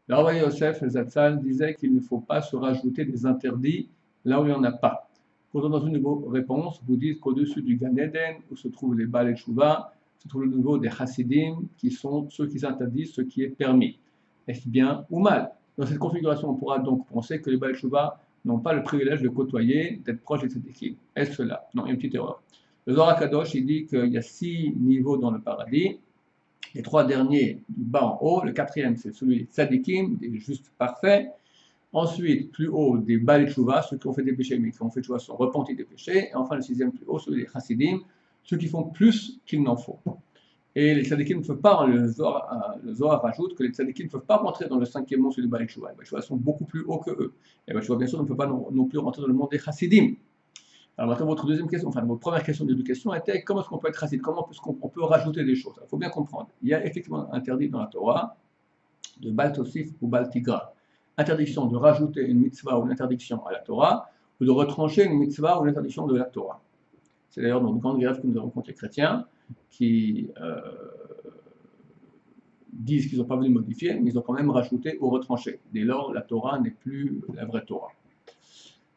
Le Rav Yosef Zatzal disait qu'il ne faut pas se rajouter des interdits là où il n'y en a pas. Pourtant, dans une de vos réponses, vous dites qu'au-dessus du Gan Eden, où se trouvent les Baal et Tshuva, se trouve le niveau des Hasidim, qui sont ceux qui s'interdisent ce qui est permis. Est-ce bien ou mal? Dans cette configuration, on pourra donc penser que les Baal et Tshuva n'ont pas le privilège de côtoyer, d'être proches des tzadikim. Est-ce cela? Non, il y a une petite erreur. Le Zohar Kadosh, il dit qu'il y a 6 niveaux dans le paradis. Les 3 derniers du bas en haut, le 4e c'est celui des tzadikim, des justes parfaits. Ensuite, plus haut, des Baal Tshuva, ceux qui ont fait des péchés, mais qui ont fait Tshuva sont repentis des péchés. Et enfin, le 6e plus haut, celui des Chassidim, ceux qui font plus qu'il n'en faut. Et les tzadikim ne peuvent pas, le Zohar rajoute que les tzadikim ne peuvent pas rentrer dans le 5e monde, celui des Baal Tshuva. Les Baal Tshuva sont beaucoup plus hauts que eux. Et Baal Tshuva, bien sûr, ne peut pas non plus rentrer dans le monde des Chassidim. Alors maintenant, votre deuxième question, enfin votre première question d'éducation était comment est-ce qu'on peut être chassid, comment est-ce qu'on peut rajouter des choses. Il faut bien comprendre. Il y a effectivement interdit dans la Torah de Bal Tosif ou Bal Tigra. Interdiction de rajouter une mitzvah ou une interdiction à la Torah, ou de retrancher une mitzvah ou une interdiction de la Torah. C'est d'ailleurs dans une grande grève que nous avons contre les chrétiens qui disent qu'ils n'ont pas voulu modifier, mais ils ont quand même rajouté ou retranché. Dès lors, la Torah n'est plus la vraie Torah.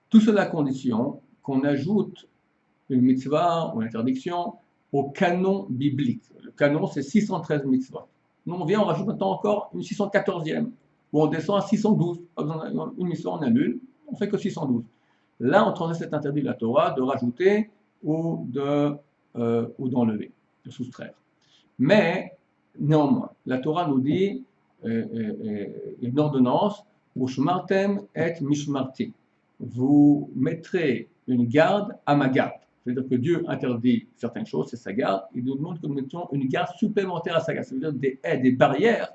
Tout cela à condition qu'on ajoute une mitzvah ou une interdiction au canon biblique. Le canon, c'est 613 mitzvahs. Nous, on vient, on rajoute maintenant encore une 614e, où on descend à 612. Une mitzvah, on annule, on fait que 612. Là, on transgresse cet interdit de la Torah de rajouter ou d'enlever, de soustraire. Mais, néanmoins, la Torah nous dit une ordonnance, Ushmartem et Mishmarti. Vous mettrez une garde à ma garde. C'est-à-dire que Dieu interdit certaines choses, c'est sa garde. Il nous demande que nous mettions une garde supplémentaire à sa garde. C'est-à-dire des haies, des barrières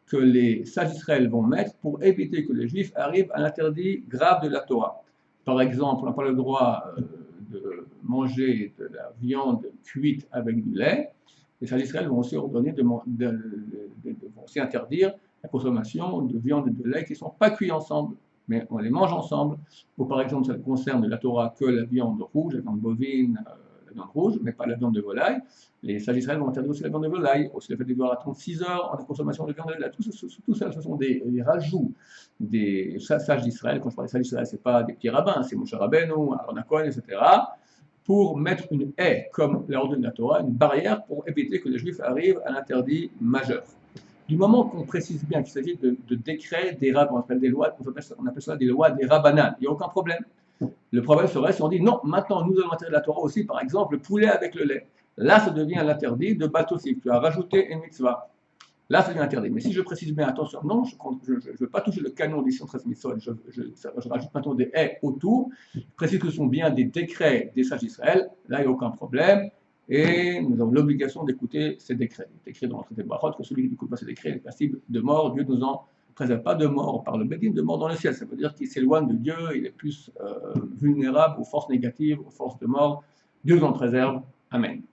que les sages d'Israël vont mettre pour éviter que les Juifs arrivent à l'interdit grave de la Torah. Par exemple, on n'a pas le droit de manger de la viande cuite avec du lait. Les sages d'Israël vont aussi ordonner vont aussi interdire la consommation de viande et de lait qui ne sont pas cuits ensemble, mais on les mange ensemble. Ou par exemple, ça ne concerne la Torah que la viande rouge, la viande bovine, la viande rouge, mais pas la viande de volaille. Les sages d'Israël vont interdire aussi la viande de volaille, aussi le fait de boire à 36 heures en consommation de viande de volaille. Tout ça, ce sont des rajouts des sages d'Israël. Quand je parle des sages d'Israël, ce n'est pas des petits rabbins, c'est Moshe Rabbeinu, Aaron Cohen, etc., pour mettre une haie, comme l'a ordonné la Torah, une barrière pour éviter que les Juifs arrivent à l'interdit majeur. Du moment qu'on précise bien qu'il s'agit de décrets, des rabbins, on appelle des lois, on appelle ça des lois des rabbanan, il n'y a aucun problème. Le problème serait si on dit non, maintenant nous allons interdire la Torah aussi, par exemple, le poulet avec le lait. Là, ça devient l'interdit de Batosif. Tu as rajouté une mitzvah. Là, ça devient interdit. Mais si je précise bien, attention, non, je ne veux pas toucher le canon des 113 mitzvot, je rajoute maintenant des haies autour, je précise que ce sont bien des décrets des sages d'Israël, là, il n'y a aucun problème. Et nous avons l'obligation d'écouter ces décrets. Il est écrit dans le traité de Brachot que celui qui n'écoute pas ces décrets est passible de mort. Dieu nous en préserve pas de mort par le Bédine, de mort dans le ciel. Ça veut dire qu'il s'éloigne de Dieu, il est plus vulnérable aux forces négatives, aux forces de mort. Dieu nous en préserve. Amen.